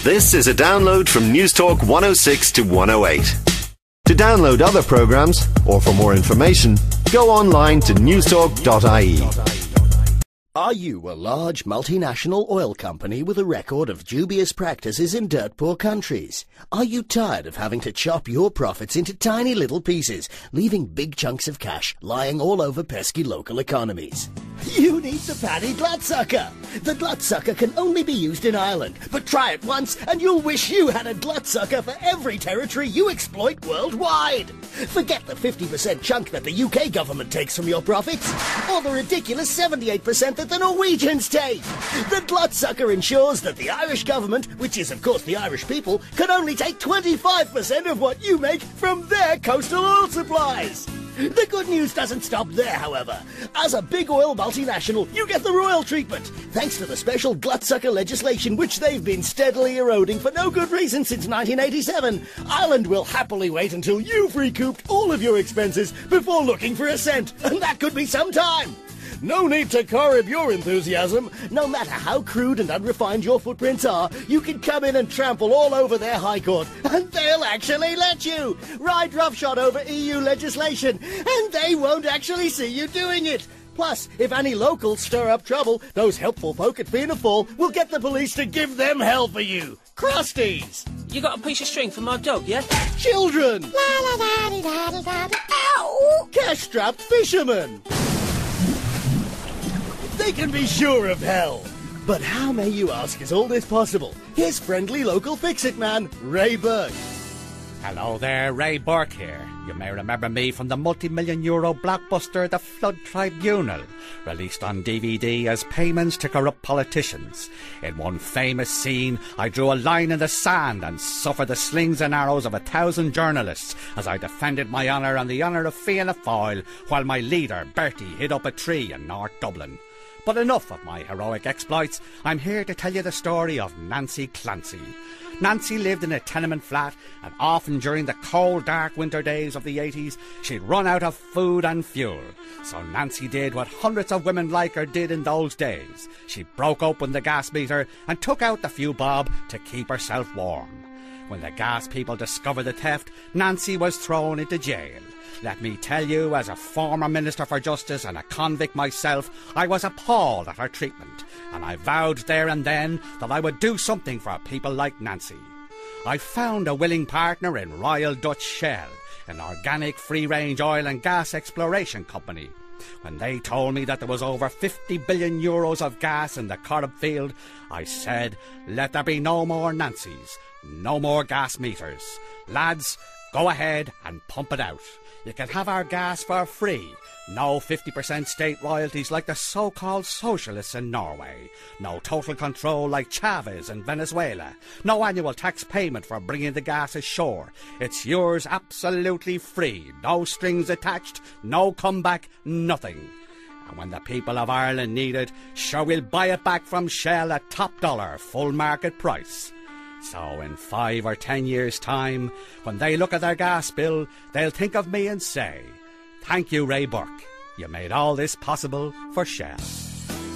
This is a download from Newstalk 106 to 108. To download other programmes, or for more information, go online to newstalk.ie. Are you a large multinational oil company with a record of dubious practices in dirt-poor countries? Are you tired of having to chop your profits into tiny little pieces, leaving big chunks of cash lying all over pesky local economies? You need the Paddy Glutsucker. The Glutsucker can only be used in Ireland, but try it once and you'll wish you had a Glutsucker for every territory you exploit worldwide. Forget the 50% chunk that the UK government takes from your profits, or the ridiculous 78% that the Norwegians take. The Glutsucker ensures that the Irish government, which is of course the Irish people, can only take 25% of what you make from their coastal oil supplies. The good news doesn't stop there, however. As a big oil multinational, you get the royal treatment, thanks to the special Glutsucker legislation which they've been steadily eroding for no good reason since 1987. Ireland will happily wait until you've recouped all of your expenses before looking for a cent, and that could be some time. No need to curb your enthusiasm. No matter how crude and unrefined your footprints are, you can come in and trample all over their High Court, and they'll actually let you. Ride roughshod over EU legislation, and they won't actually see you doing it. Plus, if any locals stir up trouble, those helpful folk at Fianna Fáil will get the police to give them hell for you. Crusties! You got a piece of string for my dog, yeah? Children! La la la di da di da di. Ow! Cash-strapped fishermen! They can be sure of hell. But how, may you ask, is all this possible? Here's friendly local fix-it man, Ray Burke. Hello there, Ray Burke here. You may remember me from the multi-million euro blockbuster The Flood Tribunal, released on DVD as payments to corrupt politicians. In one famous scene, I drew a line in the sand and suffered the slings and arrows of 1,000 journalists as I defended my honour and the honour of Fianna Fáil while my leader, Bertie, hid up a tree in North Dublin. But enough of my heroic exploits. I'm here to tell you the story of Nancy Clancy. Nancy lived in a tenement flat, and often during the cold, dark winter days of the 80s, she'd run out of food and fuel. So Nancy did what hundreds of women like her did in those days. She broke open the gas meter and took out the few bob to keep herself warm. When the gas people discovered the theft, Nancy was thrown into jail. Let me tell you, as a former Minister for Justice and a convict myself, I was appalled at her treatment, and I vowed there and then that I would do something for people like Nancy. I found a willing partner in Royal Dutch Shell, an organic free-range oil and gas exploration company. When they told me that there was over 50 billion euros of gas in the Corrib field, I said, let there be no more Nancys, no more gas meters. Lads, go ahead and pump it out. You can have our gas for free. No 50% state royalties like the so-called socialists in Norway. No total control like Chavez in Venezuela. No annual tax payment for bringing the gas ashore. It's yours absolutely free. No strings attached, no comeback, nothing. And when the people of Ireland need it, sure we'll buy it back from Shell at top dollar, full market price. So in 5 or 10 years' time, when they look at their gas bill, they'll think of me and say, thank you, Ray Burke. You made all this possible for Shell.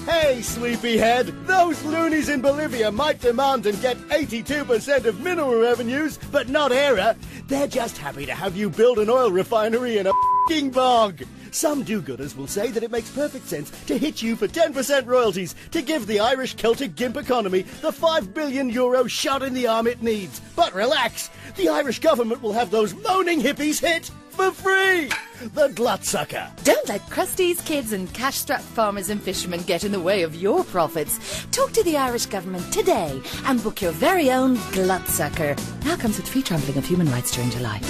Hey, sleepyhead, those loonies in Bolivia might demand and get 82% of mineral revenues, but not ERA. They're just happy to have you build an oil refinery in a f***ing bog. Some do-gooders will say that it makes perfect sense to hit you for 10% royalties to give the Irish Celtic gimp economy the €5 billion shot in the arm it needs. But relax, the Irish government will have those moaning hippies hit for free. The Glutsucker. Don't let crusties, kids and cash-strapped farmers and fishermen get in the way of your profits. Talk to the Irish government today and book your very own Glutsucker. Now comes with free trampling of human rights during July.